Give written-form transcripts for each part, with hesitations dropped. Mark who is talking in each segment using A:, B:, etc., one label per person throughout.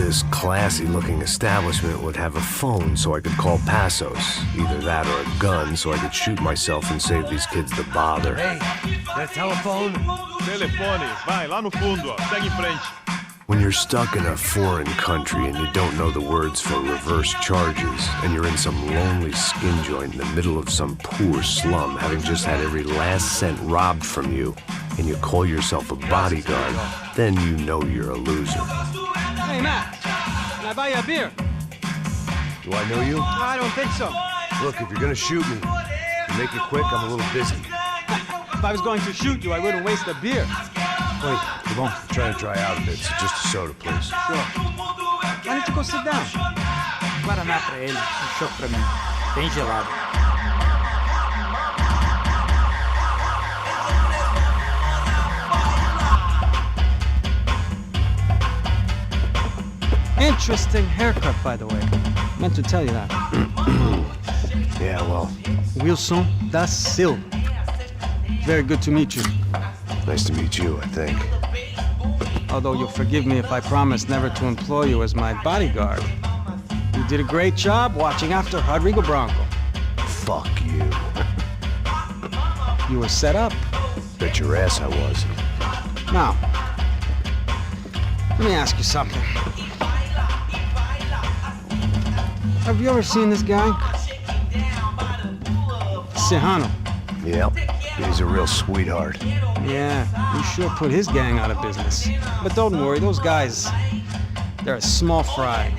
A: this classy-looking establishment would have a phone so I could call Passos. Either that or a gun so I could shoot myself and save these kids the bother.
B: Hey, that telephone?
C: Telefone, vai, lá no fundo, ó. Segue em frente.
A: When you're stuck in a foreign country and you don't know the words for reverse charges, and you're in some lonely skin joint in the middle of some poor slum, having just had every last cent robbed from you, and you call yourself a bodyguard, then you know you're a loser.
D: Hey, Matt, can I buy you a beer?
A: Do I know you?
D: I don't think so.
A: Look, if you're gonna shoot me, make it quick, I'm a little busy.
D: If I was going to shoot you, I wouldn't waste a beer.
A: Wait, come on. I'm trying to dry out a bit, so just a soda, please.
D: Sure. Why don't you go sit down?
E: Guaraná pra ele, chopp pra mim. Bem gelado.
D: Interesting haircut, by the way. Meant to tell you that.
A: Yeah, well,
D: Wilson da Silva. Very good to meet you.
A: nice to meet you, I think.
D: Although you'll forgive me if I promise never to employ you as my bodyguard. You did a great job watching after Rodrigo Branco.
A: Fuck you.
D: You were set up.
A: Bet your ass I was.
D: Now, let me ask you something. Have you ever seen this guy? Serrano.
A: Yep, he's a real sweetheart.
D: Yeah, he sure put his gang out of business. But don't worry, those guys, they're a small fry.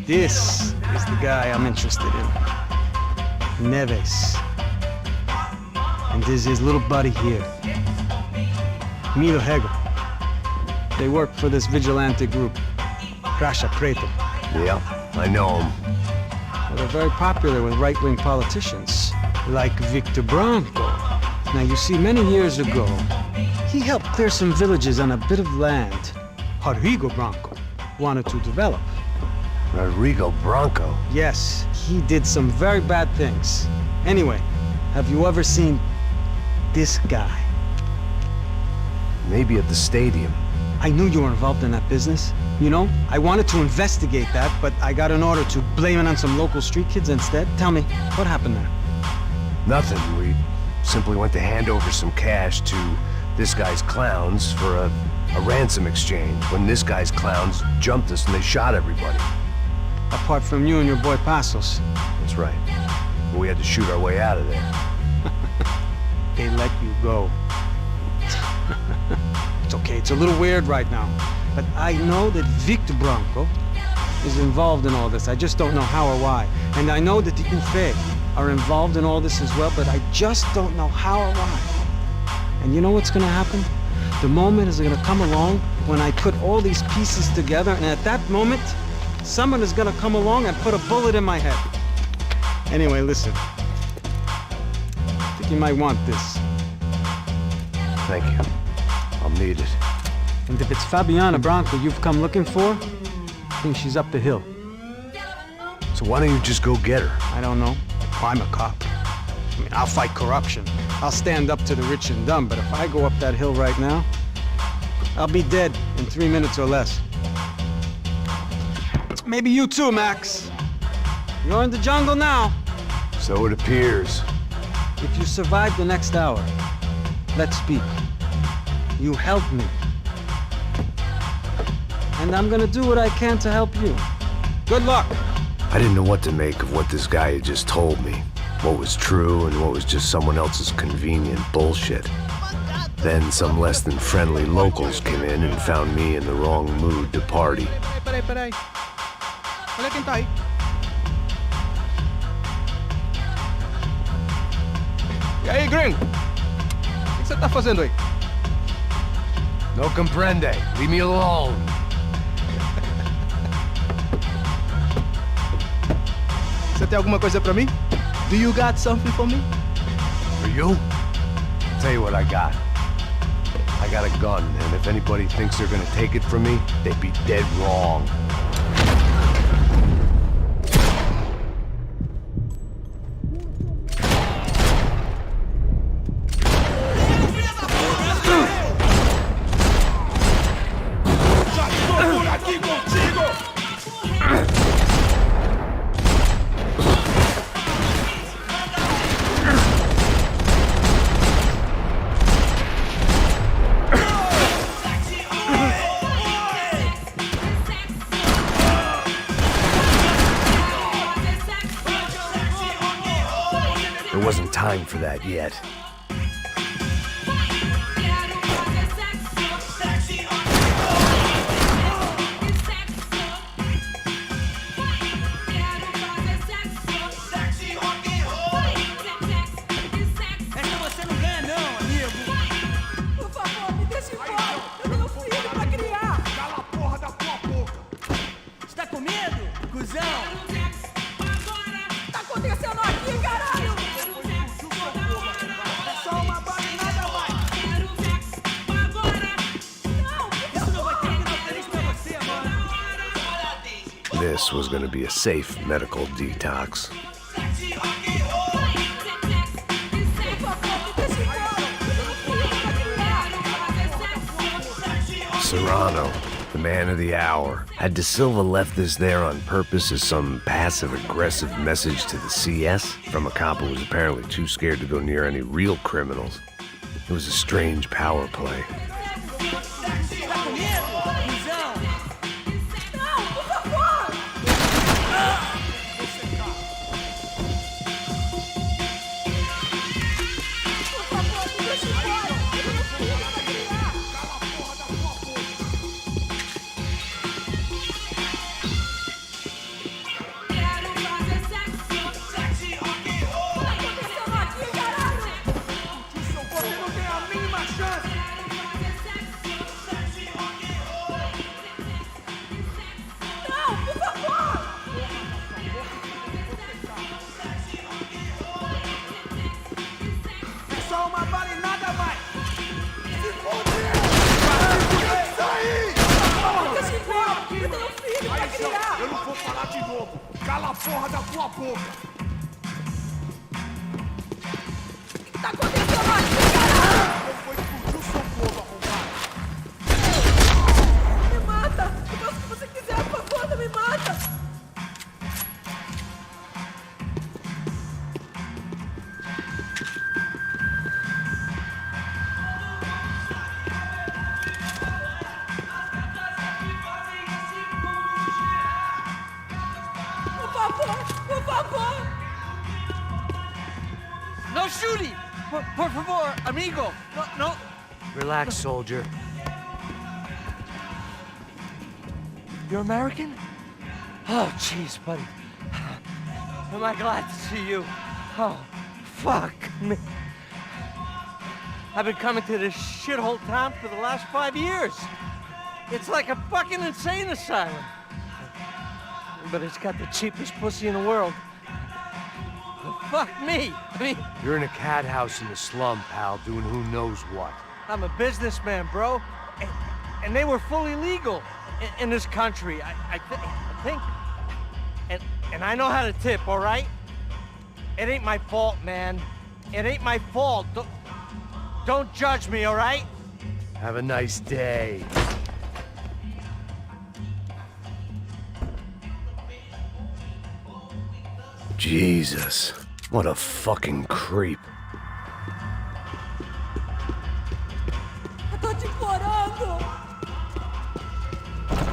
D: This is the guy I'm interested in. Neves. And this is his little buddy here. Milo Hegel. They work for this vigilante group, Crasha Preto.
A: Yeah, I know him.
D: Well, they're very popular with right-wing politicians, like Victor Branco. Now, you see, many years ago, he helped clear some villages on a bit of land Rodrigo Branco wanted to develop.
A: Rodrigo Branco?
D: Yes, he did some very bad things. Anyway, have you ever seen this guy?
A: Maybe at the stadium.
D: I knew you were involved in that business. You know, I wanted to investigate that, but I got an order to blame it on some local street kids instead. Tell me, what happened there?
A: Nothing. We simply went to hand over some cash to this guy's clowns for a ransom exchange when this guy's clowns jumped us and they shot everybody.
D: Apart from you and your boy Passos.
A: That's right. We had to shoot our way out of there.
D: They let you go. It's okay, it's a little weird right now. But I know that Victor Branco is involved in all this. I just don't know how or why. And I know that the UFE are involved in all this as well, but I just don't know how or why. And you know what's gonna happen? The moment is gonna come along when I put all these pieces together, and at that moment, someone is gonna come along and put a bullet in my head. Anyway, listen. I think you might want this.
A: Thank you. I'll need it.
D: And if it's Fabiana Branco you've come looking for, I think she's up the hill.
A: So why don't you just go get her?
D: I don't know. I'm a cop. I mean, I'll fight corruption. I'll stand up to the rich and dumb, but if I go up that hill right now, I'll be dead in 3 minutes or less. Maybe you too, Max. You're in the jungle now.
A: So it appears.
D: If you survive the next hour, let's speak. You help me. And I'm gonna do what I can to help you. Good luck.
A: I didn't know what to make of what this guy had just told me. What was true and what was just someone else's convenient bullshit. Then some less than friendly locals came in and found me in the wrong mood to party.
B: Peraí. Olha quem tá aí. E aí, gringo? O que você tá fazendo aí?
A: No comprende. Leave me alone.
B: Você tem alguma coisa pra mim? Do you got something for me?
A: For you? Tell you what I got. I got a gun, and if anybody thinks they're gonna take it from me, they'd be dead wrong.
C: Já estou por aqui contigo!
A: wasn't time for that yet.
E: Essa você não ganha não, amigo.
F: Por favor, me deixe embora. Eu tenho um filho pra criar.
C: Cala a porra da tua boca!
E: Você tá com medo, cuzão?
F: Tá acontecendo aqui, caralho?
E: É só uma bala e nada mais.
F: Não, por
E: Isso não vai terminar feliz pra você, mano.
A: This was gonna be a safe medical detox.
F: favor, me deixe embora. Eu tenho um filho pra criar.
A: Serrano, the man of the hour. Had De Silva left this there on purpose as some passive-aggressive message to the CS from a cop who was apparently too scared to go near any real criminals? It was a strange power play.
E: Tá com medo, cuzão?
F: Não, por favor. Por favor, me deixe embora. Eu tenho um filho pra criar. Tá acontecendo aqui, caralho?
C: Você não tem a mínima chance!
F: Não, por favor.
E: É só uma bala e nada mais.
F: Me deixe embora. Eu tenho um filho pra criar.
C: Eu não vou falar de novo! Cala a porra da tua boca!
F: O que tá acontecendo aqui, caralho?
C: Eu vou explodir o seu povo, arrombado!
F: Me mata. Eu faço o que você quiser, por favor, não me mata. Por favor, por favor.
E: No shooting! Por favor, amigo. No.
G: Relax, soldier. You're American? Oh, jeez, buddy. Am I glad to see you? Oh, fuck me. I've been coming to this shithole town for the last 5 years. It's like a fucking insane asylum. But it's got the cheapest pussy in the world. Fuck me. I mean,
A: You're in a cat house in the slum, pal, doing who knows what.
G: I'm a businessman, bro. And they were fully legal in this country. I think. And I know how to tip, all right? It ain't my fault, man. It ain't my fault. Don't judge me, all right?
A: Have a nice day. Jesus, what a fucking creep.
F: Eu tô te implorando.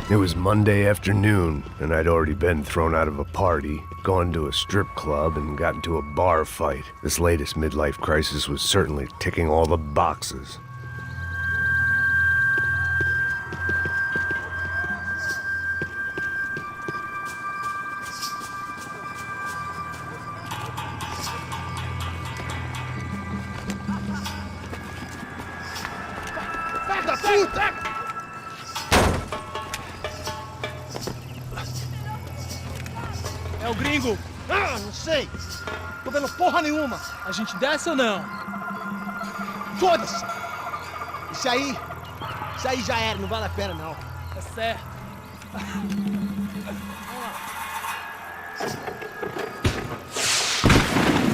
A: It was Monday afternoon, and I'd already been thrown out of a party, gone to a strip club, and got into a bar fight. This latest midlife crisis was certainly ticking all the boxes.
B: É o gringo.
H: Ah, não sei. Tô vendo porra nenhuma.
B: A gente desce ou não?
H: Foda-se. Isso aí já era, não vale a pena não.
B: Tá certo.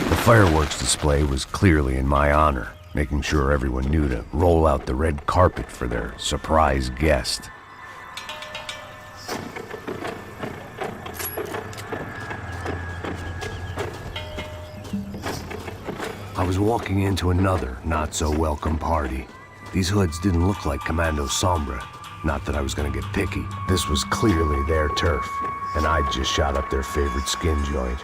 A: The fireworks display was clearly in my honor, making sure everyone knew to roll out the red carpet for their surprise guest. I was walking into another not-so-welcome party. These hoods didn't look like Commando Sombra. Not that I was gonna get picky. This was clearly their turf, and I'd just shot up their favorite skin joint.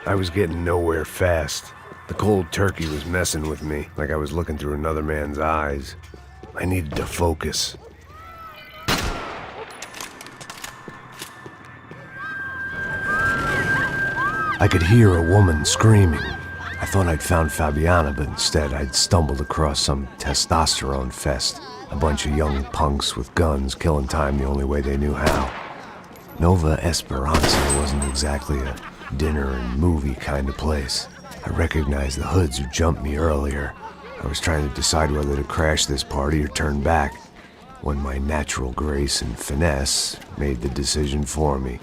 A: I was getting nowhere fast. The cold turkey was messing with me, like I was looking through another man's eyes. I needed to focus. I could hear a woman screaming. I thought I'd found Fabiana, but instead I'd stumbled across some testosterone fest. A bunch of young punks with guns killing time the only way they knew how. Nova Esperanza wasn't exactly a dinner and movie kind of place. I recognized the hoods who jumped me earlier. I was trying to decide whether to crash this party or turn back, when my natural grace and finesse made the decision for me.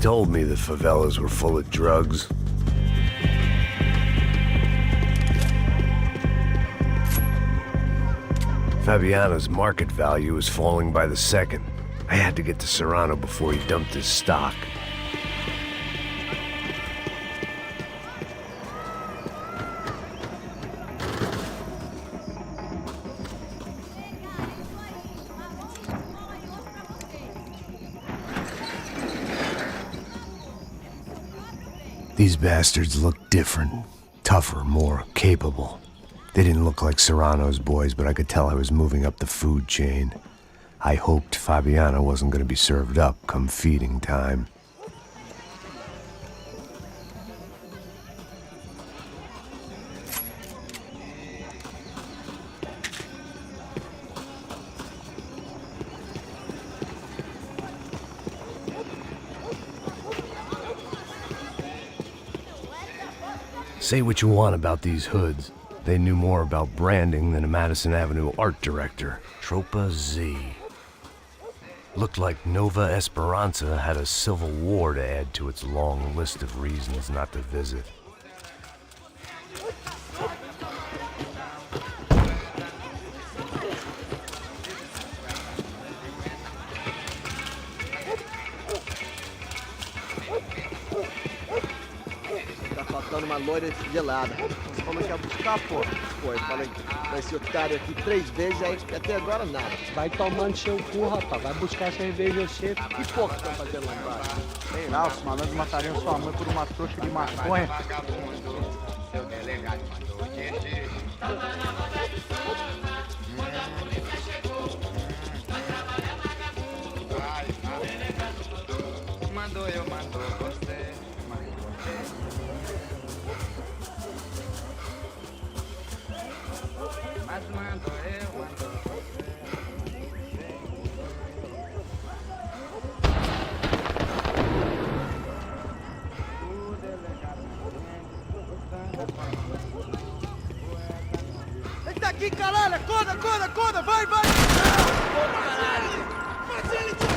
A: told me the favelas were full of drugs. Fabiano's market value was falling by the second. I had to get to Serrano before he dumped his stock. These bastards looked different, tougher, more capable. They didn't look like Serrano's boys, but I could tell I was moving up the food chain. I hoped Fabiano wasn't going to be served up come feeding time. Say what you want about these hoods. They knew more about branding than a Madison Avenue art director. Tropa Z. Looked like Nova Esperanza had a civil war to add to its long list of reasons not to visit.
H: Uma loira gelada. Como é que é buscar, pô? Pô, eu falei pra esse otário aqui 3 vezes, aí até agora nada.
D: Vai tomando seu cu, rapaz. Vai buscar cerveja você.
H: Que porra que estão fazendo lá embaixo?
E: Sei lá, os malandros matariam sua mãe por uma trouxa de maconha.
I: Seu delegado mandou dirigir. Mandou eu, mandou você. Mas mando eu, mando
H: Ele tá aqui, caralho! Acorda, acorda, acorda! Vai, vai! Caralho! Mas ele tá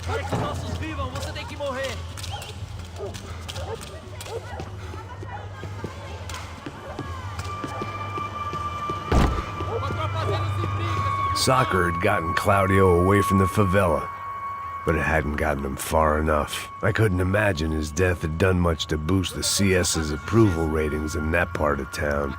G: Para que os nossos vivam, você tem que morrer.
A: Soccer had gotten Claudio away from the favela, but it hadn't gotten him far enough. I couldn't imagine his death had done much to boost the CS's approval ratings in that part of town.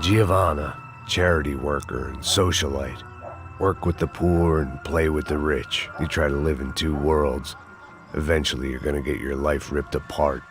A: Giovanna, charity worker and socialite. Work with the poor and play with the rich. You try to live in two worlds. Eventually you're gonna get your life ripped apart.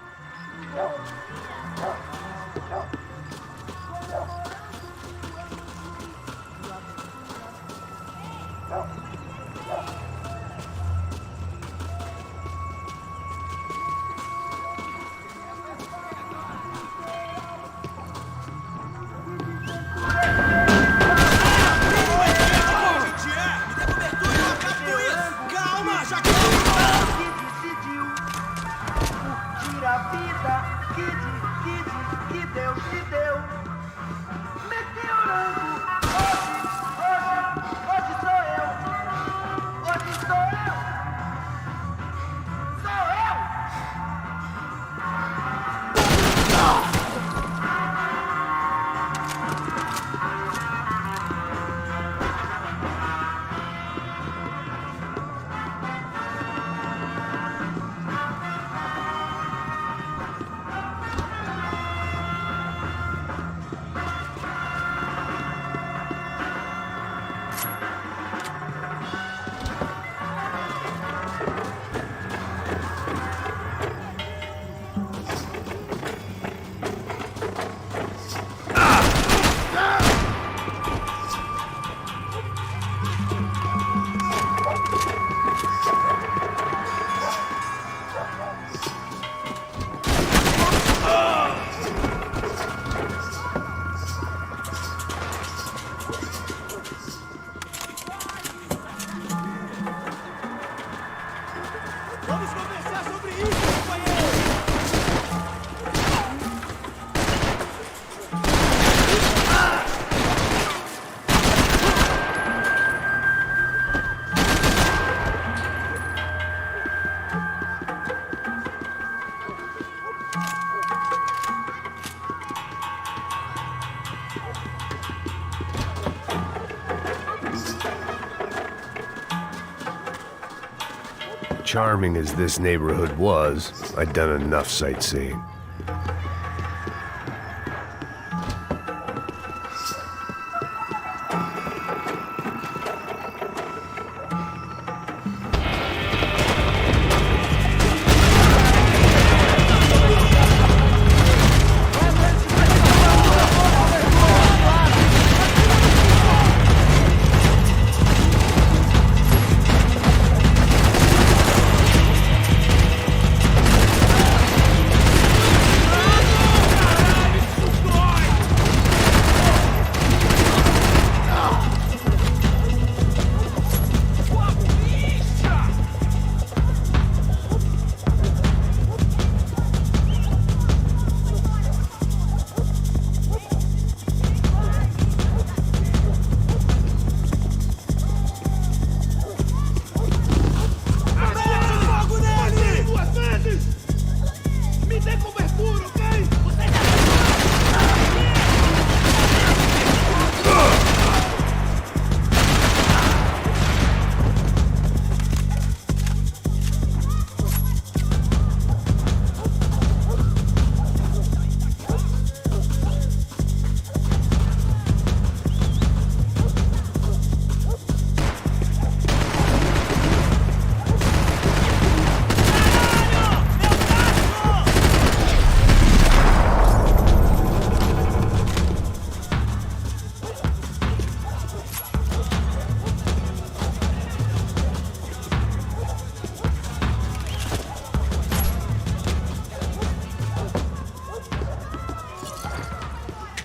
A: charming as this neighborhood was, I'd done enough sightseeing.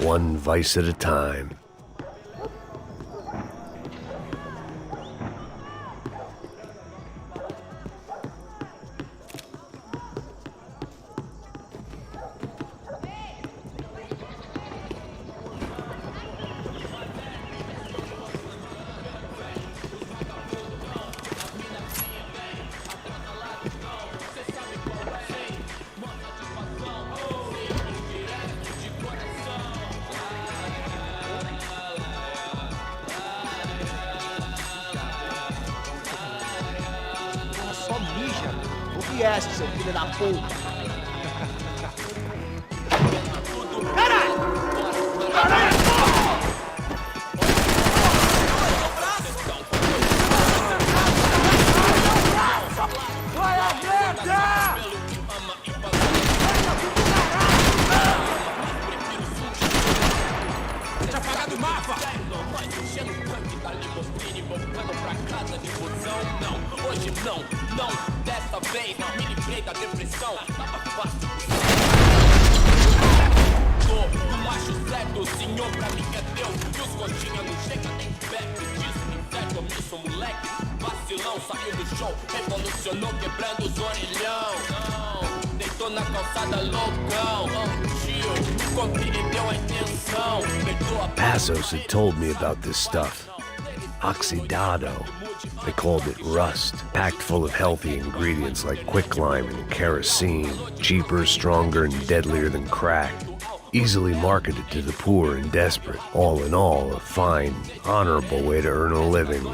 A: One vice at a time.
H: Só mija. O viesse, seu filho da puta.
J: Saiu do show, revolucionou quebrando os orelhão. Deitou na calçada loucão. Tio, compreendeu a intenção.
A: Passos had told me about this stuff. Oxidado. They called it rust, packed full of healthy ingredients like quicklime and kerosene, cheaper, stronger, and deadlier than crack. Easily marketed to the poor and desperate. All in all, a fine, honorable way to earn a living.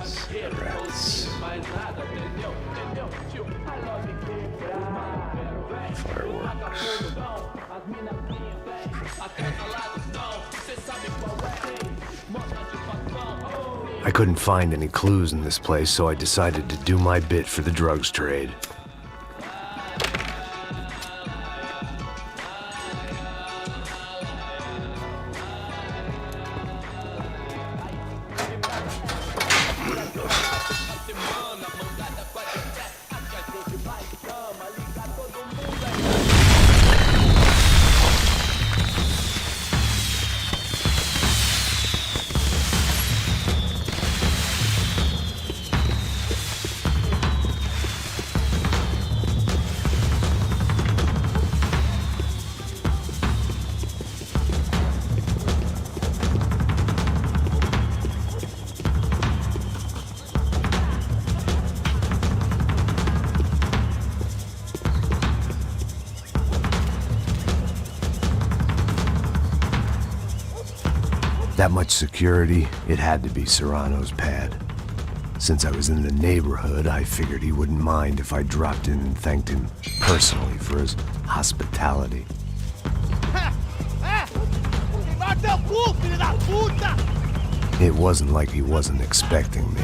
A: Cigarettes. Fireworks. I couldn't find any clues in this place, so I decided to do my bit for the drugs trade. That much security, it had to be Serrano's pad. Since I was in the neighborhood, I figured he wouldn't mind if I dropped in and thanked him personally for his hospitality. It wasn't like he wasn't expecting me.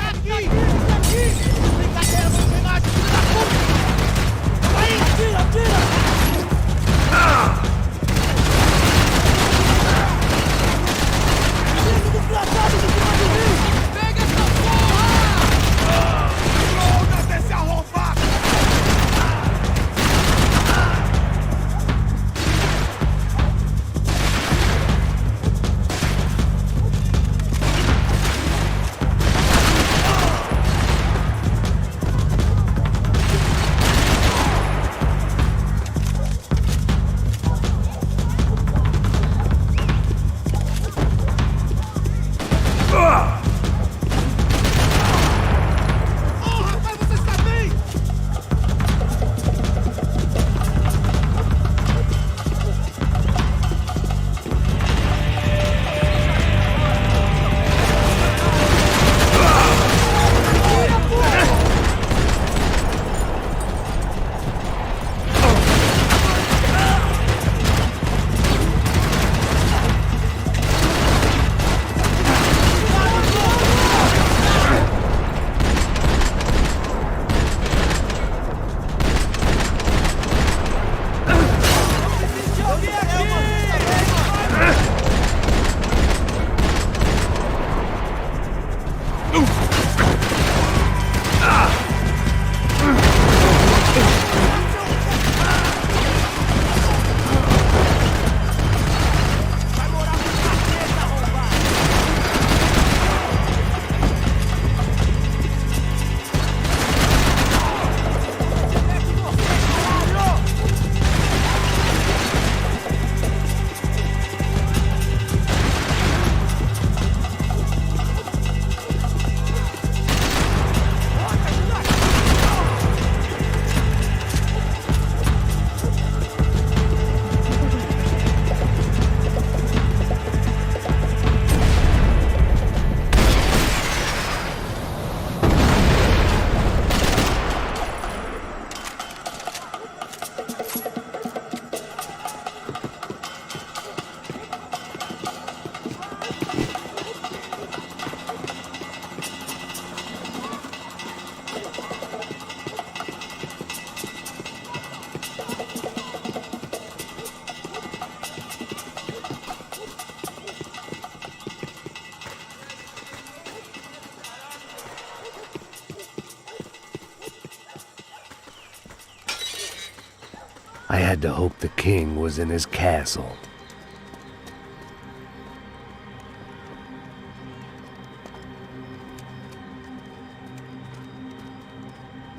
A: I had to hope the king was in his castle.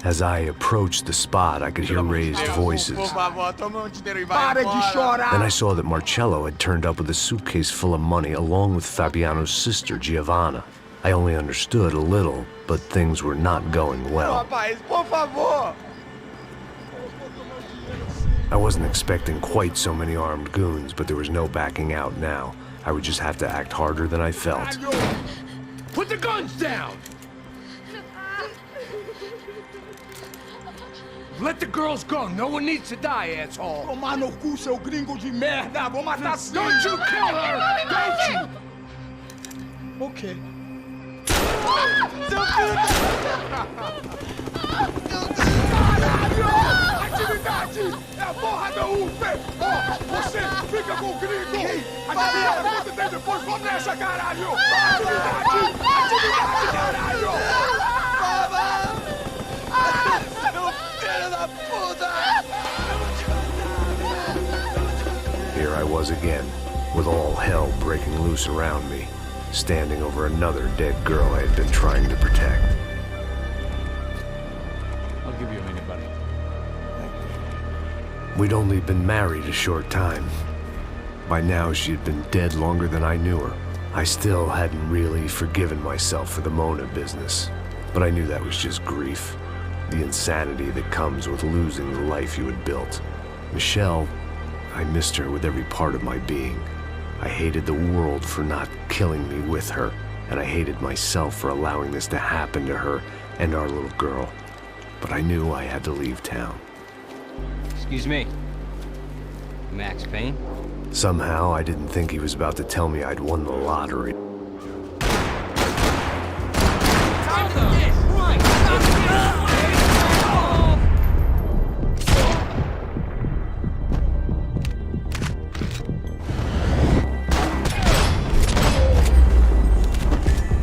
A: As I approached the spot, I could hear raised voices. Then I saw that Marcello had turned up with a suitcase full of money along with Fabiano's sister, Giovanna. I only understood a little, but things were not going well. I wasn't expecting quite so many armed goons, but there was no backing out now. I would just have to act harder than I felt.
C: Put the guns down! Let the girls go. No one needs to die, asshole.
H: Tomar no cu, seu gringo de merda! Vou matar sim!
C: Don't you kill her! Don't you!
H: Ok.
C: Atividade! É a porra da UP! Ó, você fica com o gringo! A galera conta tem depois, vamos nessa, caralho! Atividade! Atividade, caralho!
A: Here I was again, with all hell breaking loose around me, standing over another dead girl I had been trying to protect.
K: I'll give you a minute, buddy.
A: We'd only been married a short time. By now, she had been dead longer than I knew her. I still hadn't really forgiven myself for the Mona business, but I knew that was just grief. The insanity that comes with losing the life you had built. Michelle, I missed her with every part of my being. I hated the world for not killing me with her, and I hated myself for allowing this to happen to her and our little girl. But I knew I had to leave town.
L: Excuse me. Max Payne?
A: Somehow, I didn't think he was about to tell me I'd won the lottery.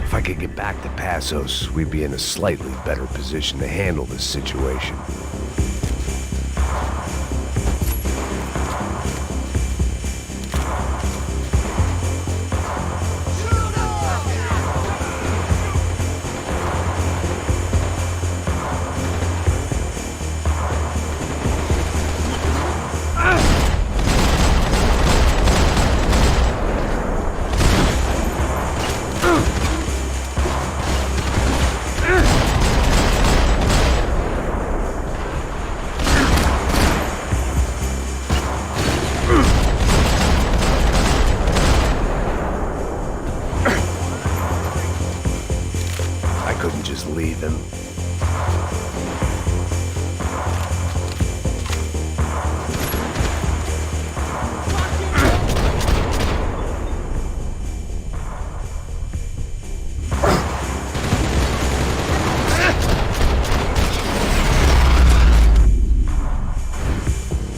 A: If I could get back to Passos, we'd be in a slightly better position to handle this situation.